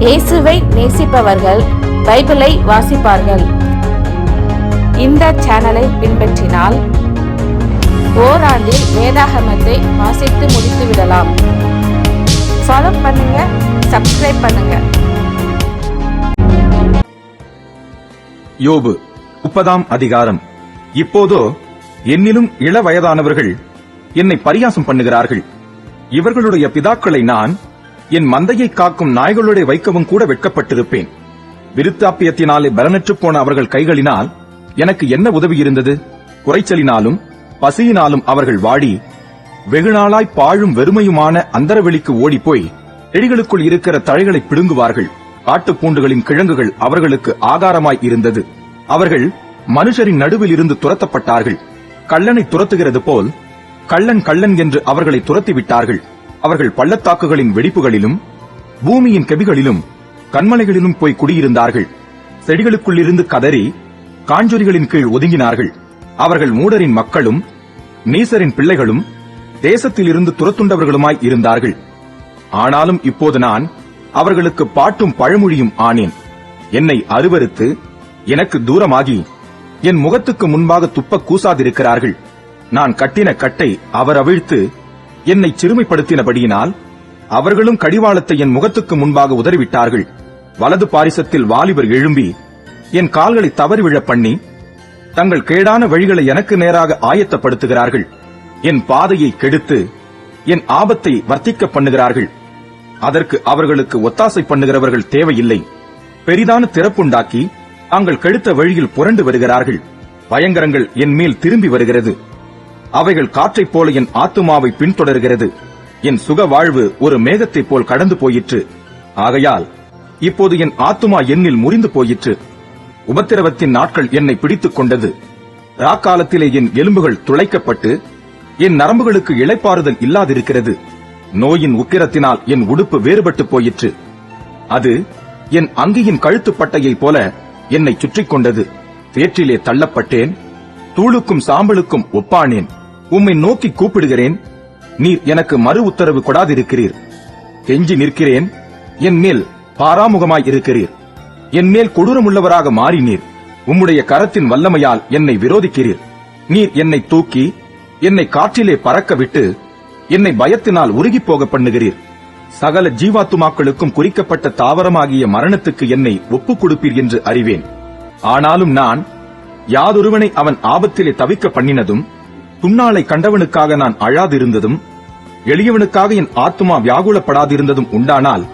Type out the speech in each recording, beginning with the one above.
இயேசுவை நேசிப்பவர்கள் பைபிளை வாசிப்பார்கள். இந்த சேனலை பின்பற்றினால் ஓராண்டில் வேதாகமத்தை வாசித்து முடித்து விடலாம். ஃபாலோ பண்ணுங்க, சப்ஸ்கிரைப் பண்ணுங்க. யோபு 30ஆம் அதிகாரம். இப்போதோ என்னிலும் இளவயதானவர்கள் என்னை பரியாசம் பண்ணுகிறார்கள். இவர்களுடைய பிதாக்களை நான் என் மந்தையை காக்கும் நாய்களுடைய வைக்கவும் கூட வெட்கப்பட்டிருப்பேன். விருத்தாப்பியத்தினாலே பலனற்று போன அவர்கள் கைகளினால் எனக்கு என்ன உதவி இருந்தது? குறைச்சலினாலும் பசியினாலும் அவர்கள் வாடி வெகுநாளாய் பாழும் வெறுமையுமான அந்தரவெளிக்கு ஓடிப்போய் செடிகளுக்குள் இருக்கிற தழைகளை பிடுங்குவார்கள். காட்டுப்பூண்டுகளின் கிழங்குகள் அவர்களுக்கு ஆகாரமாய் இருந்தது. அவர்கள் மனுஷரின் நடுவில் இருந்து துரத்தப்பட்டார்கள். கள்ளனை துரத்துகிறது போல் கள்ளன் கள்ளன் என்று அவர்களை துரத்திவிட்டார்கள். அவர்கள் பள்ளத்தாக்குகளின் வெடிப்புகளிலும் பூமியின் கெபிகளிலும் கண்மலைகளிலும் போய் குடியிருந்தார்கள். செடிகளுக்குள்ளிருந்து கதறி காஞ்சொரிகளின் கீழ் ஒதுங்கினார்கள். அவர்கள் மூடரின் மக்களும் நீசரின் பிள்ளைகளும் தேசத்திலிருந்து துரத்துண்டவர்களுமாய் இருந்தார்கள். ஆனாலும் இப்போது நான் அவர்களுக்கு பாட்டும் பழமொழியும் ஆனேன். என்னை அருவருத்து எனக்கு தூரமாகி என் முகத்துக்கு முன்பாக துப்ப கூசாதிருக்கிறார்கள். நான் கட்டின கட்டை அவர் அவிழ்த்து என்னை சிறுமைப்படுத்தினபடியினால் அவர்களும் கடிவாளத்தை என் முகத்துக்கு முன்பாக உதறிவிட்டார்கள். வலது பாரிசத்தில் வாலிபர் எழும்பி என் கால்களை தவறி விழ பண்ணி தங்கள் கேடான வழிகளை எனக்கு நேராக ஆயத்தப்படுத்துகிறார்கள். என் பாதையை கெடுத்து என் ஆபத்தை வர்த்திக்க பண்ணுகிறார்கள். அதற்கு அவர்களுக்கு ஒத்தாசை பண்ணுகிறவர்கள் தேவையில்லை. பெரிதான திறப்புண்டாக்கி தாங்கள் கெடுத்த வழியில் புரண்டு வருகிறார்கள். பயங்கரங்கள் என் மேல் திரும்பி வருகிறது. அவைகள் காற்றைப் போல என் ஆத்துமாவை பின்தொடர்கிறது. என் சுக வாழ்வு ஒரு மேகத்தைப் போல் கடந்து போயிற்று. ஆகையால் இப்போது என் ஆத்துமா என்னில் முறிந்து போயிற்று. உபத்திரவத்தின் நாட்கள் என்னை பிடித்துக் கொண்டது. ராக்காலத்திலே என் எலும்புகள் துளைக்கப்பட்டு என் நரம்புகளுக்கு இளைப்பாறுதல் இல்லாதிருக்கிறது. நோயின் உக்கிரத்தினால் என் உடுப்பு வேறுபட்டு போயிற்று. அது என் அங்கியின் கழுத்துப்பட்டையைப் போல என்னை சுற்றிக் கொண்டது. சேற்றிலே தள்ளப்பட்டேன். தூளுக்கும் சாம்பலுக்கும் ஒப்பானேன். உம்மை நோக்கி கூப்பிடுகிறேன், நீர் எனக்கு மறு உத்தரவு கொடாதிருக்கிறீர். கெஞ்சி நிற்கிறேன், என் மேல் பாராமுகமாய் இருக்கிறீர். என் மேல் கொடூரமுள்ளவராக மாறினீர். உம்முடைய கரத்தின் வல்லமையால் என்னை விரோதிக்கிறீர். நீர் என்னை தூக்கி என்னை காற்றிலே பறக்க விட்டு என்னை பயத்தினால் உருகிப் போக பண்ணுகிறீர். சகல ஜீவாத்துமாக்களுக்கும் குறிக்கப்பட்ட தாவரமாகிய மரணத்துக்கு என்னை ஒப்புக் கொடுப்பீர் என்று அறிவேன். ஆனாலும் நான் யாதொருவனை அவன் ஆபத்திலே தவிக்க பண்ணினதும் துன்னாளை கண்டவனுக்காக நான் அழாதிருந்ததும் எளியவனுக்காக என் ஆத்துமா வியாகுலப்படாதிருந்ததும் உண்டானால்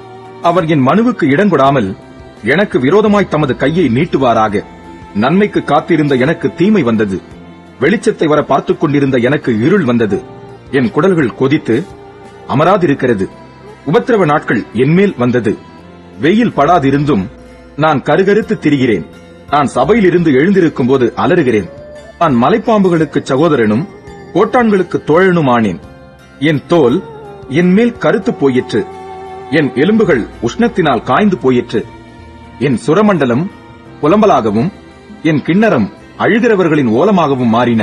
அவர் என் மனுவுக்கு இடங்கொடாமல் எனக்கு விரோதமாய் தமது கையை நீட்டுவாராக. நன்மைக்கு காத்திருந்த எனக்கு தீமை வந்தது. வெளிச்சத்தை வர பார்த்துக் கொண்டிருந்த எனக்கு இருள் வந்தது. என் குடல்கள் கொதித்து அமராதிருக்கிறது. உபத்திரவ நாட்கள் என்மேல் வந்தது. வெயில் படாதிருந்தும் நான் கருகருத்து திரிகிறேன். நான் சபையிலிருந்து எழுந்திருக்கும் போது அலறுகிறேன். நான் மலைப்பாம்புகளுக்கு சகோதரனும் கோட்டான்களுக்கு தோழனுமானேன். என் தோல் என் மேல் கருத்து போயிற்று. என் எலும்புகள் உஷ்ணத்தினால் காய்ந்து போயிற்று. என் சுரமண்டலம் புலம்பலாகவும் என் கிண்ணறம் அழுகிறவர்களின் ஓலமாகவும் மாறின.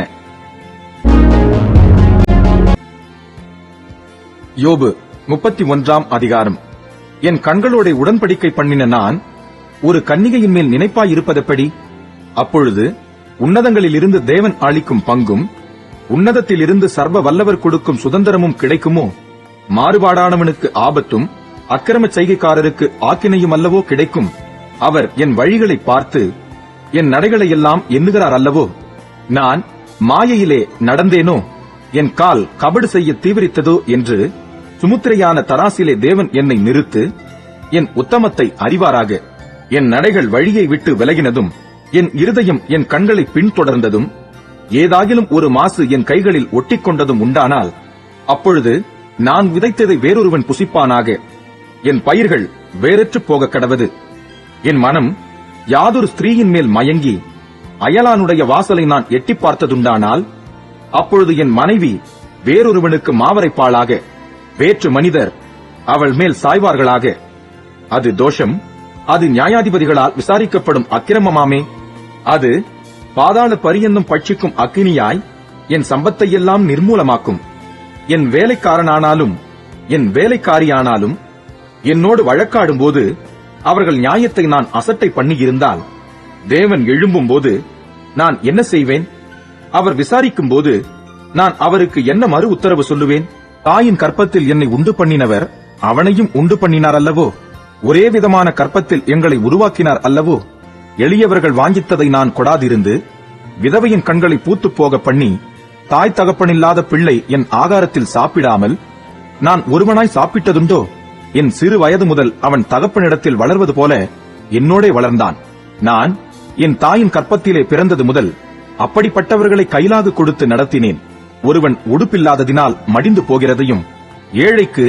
யோபு 31ஆம் அதிகாரம். என் கண்களோட உடன்படிக்கை பண்ணின நான் ஒரு கன்னிகையின் மேல் நினைப்பாயிருப்பதெப்படி? அப்பொழுது உன்னதங்களிலிருந்து தேவன் அளிக்கும் பங்கும் உன்னதத்திலிருந்து சர்வ வல்லவர் கொடுக்கும் சுதந்திரமும் கிடைக்குமோ? மாறுபாடானவனுக்கு ஆபத்தும் அக்கிரம செய்கைக்காரருக்கு ஆக்கினையும் அல்லவோ கிடைக்கும். அவர் என் வழிகளை பார்த்து என் நடைகளை எல்லாம் எண்ணுகிறார் அல்லவோ? நான் மாயையிலே நடந்தேனோ? என் கால் கபடு செய்ய தீவிரித்ததோ என்று சுமுத்திரையான தராசிலே தேவன் என்னை நிறுத்து என் உத்தமத்தை அறிவாராக. என் நடைகள் வழியை விட்டு விலகினதும் என் இருதயம் என் கண்களை பின்தொடர்ந்ததும் ஏதாகிலும் ஒரு மாசு என் கைகளில் ஒட்டிக்கொண்டதும் உண்டானால் அப்பொழுது நான் விதைத்ததை வேறொருவன் புசிப்பானாக. என் பயிர்கள் வேறற்று போக கடவது. என் மனம் யாதொரு ஸ்திரீயின் மேல் மயங்கி அயலானுடைய வாசலை நான் எட்டி பார்த்ததுண்டானால் அப்பொழுது என் மனைவி வேறொருவனுக்கு மாவரைப்பாளாக. வேற்று மனிதர் அவள் மேல் சாய்வார்களாக. அது தோஷம். அது நியாயாதிபதிகளால் விசாரிக்கப்படும் அக்கிரமமாமே. அது பாதாள பரியந்தம் பட்சிக்கும் அக்கினியாய் என் சம்பத்தையெல்லாம் நிர்மூலமாக்கும். என் வேலைக்காரனானாலும் என் வேலைக்காரியானாலும் என்னோடு வழக்காடும் போது அவர்கள் நியாயத்தை நான் அசட்டை பண்ணியிருந்தால், தேவன் எழும்பும் போது நான் என்ன செய்வேன்? அவர் விசாரிக்கும் போது நான் அவருக்கு என்ன மறு உத்தரவு சொல்லுவேன்? தாயின் கற்பத்தில் என்னை உண்டு பண்ணினவர் அவனையும் உண்டு பண்ணினார் அல்லவோ? ஒரே விதமான கற்பத்தில் எங்களை உருவாக்கினார் அல்லவோ? எளியவர்கள் வாஞ்சித்ததை நான் கொடாதிருந்து, விதவையின் கண்களை பூத்துப் போக பண்ணி, தாய் தகப்பனில்லாத பிள்ளை என் ஆகாரத்தில் சாப்பிடாமல் நான் ஒருவனாய் சாப்பிட்டதுண்டோ? என் சிறு வயது முதல் அவன் தகப்பனிடத்தில் வளர்வது போல என்னோடே வளர்ந்தான். நான் என் தாயின் கற்பத்திலே பிறந்தது முதல் அப்படிப்பட்டவர்களை கைலாகு கொடுத்து நடத்தினேன். ஒருவன் உடுப்பில்லாததினால் மடிந்து போகிறதையும், ஏழைக்கு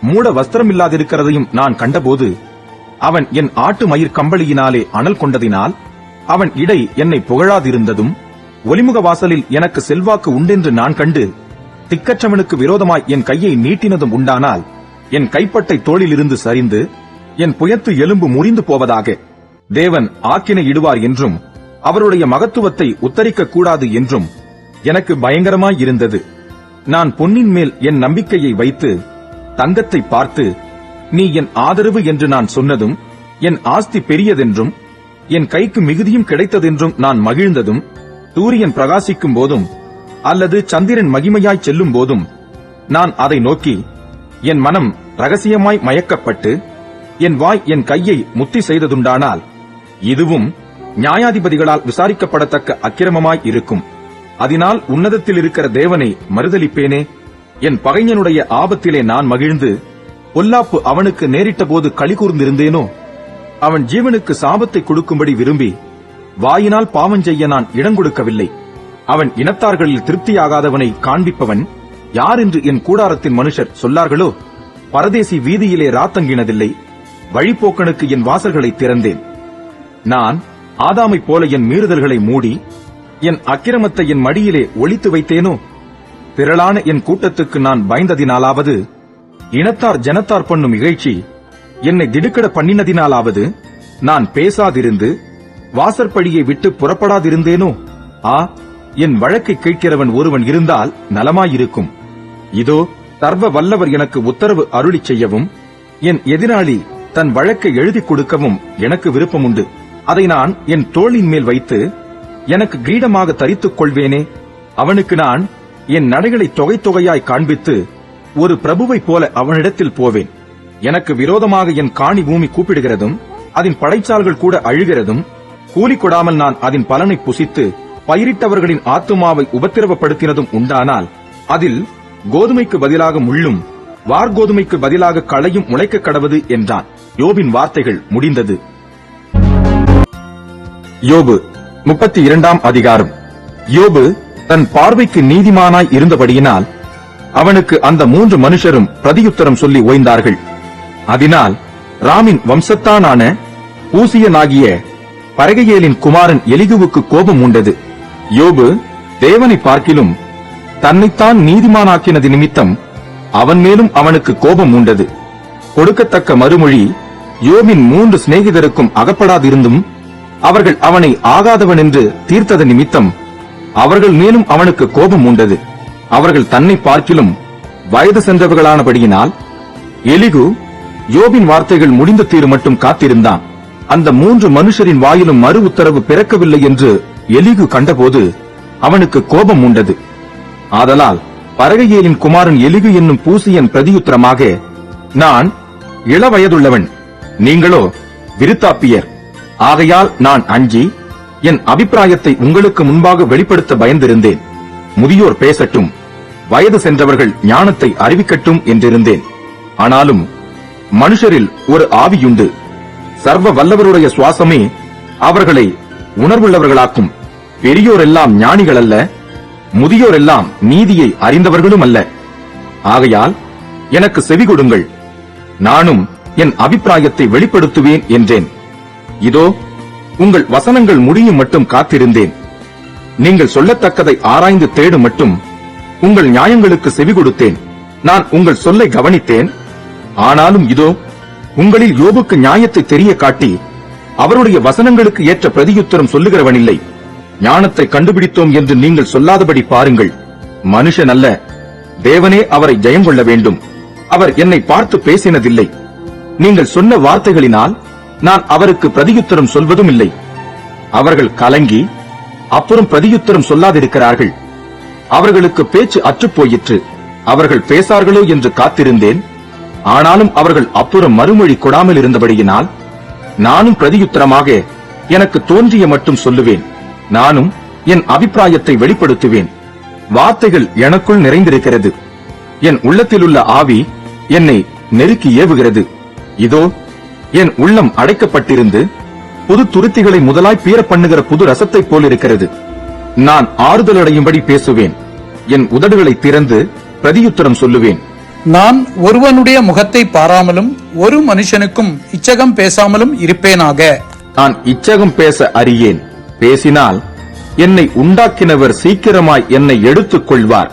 மூட வஸ்திரமில்லாதிருக்கிறதையும் நான் கண்டபோது, அவன் என் ஆட்டு மயிர் கம்பளியினாலே அனல் கொண்டதினால் அவன் இடை என்னை புகழாதிருந்ததும், ஒலிமுக வாசலில் எனக்கு செல்வாக்கு உண்டென்று நான் கண்டு திக்கற்றவனுக்கு விரோதமாய் என் கையை நீட்டினதும் உண்டானால், என் கைப்பட்டை தோளிலிருந்து சரிந்து என் புயத்து எலும்பு முறிந்து போவதாக. தேவன் ஆக்கினை இடுவார் என்றும் அவருடைய மகத்துவத்தை உத்தரிக்க கூடாது என்றும் எனக்கு பயங்கரமாய் இருந்தது. நான் பொன்னின் மேல் என் நம்பிக்கையை வைத்து தங்கத்தை பார்த்து, நீ என் ஆதரவு என்று நான் சொன்னதும், என் ஆஸ்தி பெரியதென்றும் என் கைக்கு மிகுதியும் கிடைத்ததென்றும் நான் மகிழ்ந்ததும், சூரியன் பிரகாசிக்கும் போதும் அல்லது சந்திரன் மகிமையாய் செல்லும் போதும் நான் அதை நோக்கி என் மனம் ரகசியமாய் மயக்கப்பட்டு என் வாய் என் கையை முத்தி செய்ததுண்டானால், இதுவும் நியாயாதிபதிகளால் விசாரிக்கப்படத்தக்க அக்கிரமமாய் இருக்கும். அதனால் உன்னதத்தில் இருக்கிற தேவனை மறுதலிப்பேனே. என் பகைஞனுடைய ஆபத்திலே நான் மகிழ்ந்து, பொல்லாப்பு அவனுக்கு நேரிட்ட போது களி கூர்ந்திருந்தேனோ? அவன் ஜீவனுக்கு சாபத்தை கொடுக்கும்படி விரும்பி வாயினால் பாவம் செய்ய நான் இடங்கொடுக்கவில்லை. அவன் இனத்தார்களில் திருப்தியாகாதவனை காண்பிப்பவன் யார் என்று என் கூடாரத்தின் மனுஷர் சொல்லார்களோ? பரதேசி வீதியிலே ராத்தங்கினதில்லை, வழிப்போக்கனுக்கு என் வாசல்களை திறந்தேன். நான் ஆதாமைப் போல என் மீறுதல்களை மூடி என் அக்கிரமத்தை என் மடியிலே ஒளித்து வைத்தேனோ? திரளான என் கூட்டத்துக்கு நான் பயந்ததினாலாவது, இனத்தார் ஜனத்தார் பண்ணும் இகழ்ச்சி என்னை திடுக்கிட பண்ணினதினாலாவது நான் பேசாதிருந்து வாசற்படியை விட்டு புறப்படாதிருந்தேனோ? ஆ, என் வழக்கை கேட்கிறவன் ஒருவன் இருந்தால் நலமாயிருக்கும். இதோ சர்வ வல்லவர் எனக்கு உத்தரவு அருளிச் செய்யவும், என் எதிராளி தன் வழக்கை எழுதிக் கொடுக்கவும் எனக்கு விருப்பமுண்டு. அதை நான் என் தோளின் மேல் வைத்து எனக்கு கிரீடமாக தரித்துக் கொள்வேனே. அவனுக்கு நான் என் நடைகளை தொகை தொகையாய் காண்பித்து ஒரு பிரபுவைப் போல அவனிடத்தில் போவேன். எனக்கு விரோதமாக என் காணி பூமி கூப்பிடுகிறதும் அதன் படைச்சால்கள் கூட அழுகிறதும், கூலி கொடாமல் நான் அதன் பலனை புசித்து பயிரிட்டவர்களின் ஆத்துமாவை உபத்திரவப்படுத்தினதும் உண்டானால், அதில் கோதுமைக்கு பதிலாக முள்ளும் வார்கோதுமைக்கு பதிலாக களையும் முளைக்க கடவது என்றான். யோபின் வார்த்தைகள் முடிந்தது. யோபு 32ஆம் அதிகாரம். யோபு தன் பார்வைக்கு நீதிமானாய் இருந்தபடியினால் அவனுக்கு அந்த 3 மனுஷரும் பிரதியுத்தரம் சொல்லி ஓய்ந்தார்கள். அதனால் ராமின் வம்சத்தானான ஊசியனாகிய பரகையேலின் குமாரன் எலிகுவுக்கு கோபம் உண்டது. யோபு தேவனை பார்க்கிலும் தன்னைத்தான் நீதிமானாக்கினது நிமித்தம் அவன் மேலும் அவனுக்கு கோபம் உண்டது. கொடுக்கத்தக்க மறுமொழி யோபின் 3 சிநேகிதருக்கும் அகப்படாதிருந்தும் அவர்கள் அவனை ஆகாதவன் என்று தீர்த்தது நிமித்தம் அவர்கள் மேலும் அவனுக்கு கோபம் உண்டது. அவர்கள் தன்னை பார்க்கிலும் வயது சென்றவர்களானபடியினால் எலிகு யோபின் வார்த்தைகள் முடிந்த தீரு மட்டும் காத்திருந்தான். அந்த 3 மனுஷரின் வாயிலும் மறு உத்தரவு பிறக்கவில்லை என்று எலிகு கண்டபோது அவனுக்கு கோபம் உண்டது. ஆதலால் பரகையேலின் குமாரன் எலிகு என்னும் பூசியன் பிரதியுத்தரமாக, நான் இளவயதுள்ளவன், நீங்களோ விருத்தாப்பியர். ஆகையால் நான் அஞ்சி என் அபிப்பிராயத்தை உங்களுக்கு முன்பாக வெளிப்படுத்த பயந்திருந்தேன். முதியோர் பேசட்டும், வயது சென்றவர்கள் ஞானத்தை அறிவிக்கட்டும் என்றிருந்தேன். ஆனாலும் மனுஷரில் ஒரு ஆவியுண்டு, சர்வ வல்லவருடைய சுவாசமே அவர்களை உணர்வுள்ளவர்களாக்கும். பெரியோரெல்லாம் ஞானிகள் அல்ல, முதியோரெல்லாம் நீதியை அறிந்தவர்களும் அல்ல. ஆகையால் எனக்கு செவி கொடுங்கள், நானும் என் அபிப்பிராயத்தை வெளிப்படுத்துவேன் என்றேன். இதோ உங்கள் வசனங்கள் முடியும் மட்டும் காத்திருந்தேன். நீங்கள் சொல்லத்தக்கதை ஆராய்ந்து தேடும் மட்டும் உங்கள் நியாயங்களுக்கு செவி கொடுத்தேன். நான் உங்கள் சொல்லை கவனித்தேன். ஆனாலும் இதோ உங்களில் யோபுக்கு நியாயத்தை தெரிய காட்டி அவருடைய வசனங்களுக்கு ஏற்ற பிரதியுத்தரம் சொல்லுகிறவனில்லை. ஞானத்தை கண்டுபிடித்தோம் என்று நீங்கள் சொல்லாதபடி பாருங்கள். மனுஷன் அல்ல, தேவனே அவரை ஜெயம் கொள்ள வேண்டும். அவர் என்னை பார்த்து பேசினதில்லை. நீங்கள் சொன்ன வார்த்தைகளினால் நான் அவருக்கு பிரதியுத்தரம் சொல்வதும் இல்லை. அவர்கள் கலங்கி அப்புறம் பிரதியுத்தரம் சொல்லாதிருக்கிறார்கள். அவர்களுக்கு பேச்சு அற்றுப்போயிற்று. அவர்கள் பேசார்களோ என்று காத்திருந்தேன். ஆனாலும் அவர்கள் அப்புறம் மறுமொழி கொடாமல் இருந்தபடியினால் நானும் பிரதியுத்தரமாக எனக்கு தோன்றிய மட்டும் சொல்லுவேன். நானும் என் அபிப்பிராயத்தை வெளிப்படுத்துவேன். வார்த்தைகள் எனக்குள் நிறைந்திருக்கிறது. என் உள்ளத்திலுள்ள ஆவி என்னை நெருக்கி ஏவுகிறது. இதோ என் உள்ளம் அடைக்கப்பட்டிருந்து புது துருத்திகளை முதலாய் பீர பண்ணுகிற புது ரசத்தைப் போலிருக்கிறது. நான் ஆறுதலடையும்படி பேசுவேன். என் உதடுகளை திறந்து பிரதியுத்தரம் சொல்லுவேன். நான் ஒருவனுடைய முகத்தை பாராமலும் ஒரு மனுஷனுக்கும் இச்சகம் பேசாமலும் இருப்பேனாக. நான் இச்சகம் பேச அறியேன். பேசினால் என்னை உண்டாக்கினவர் சீக்கிரமாய் என்னை எடுத்துக் கொள்வார்.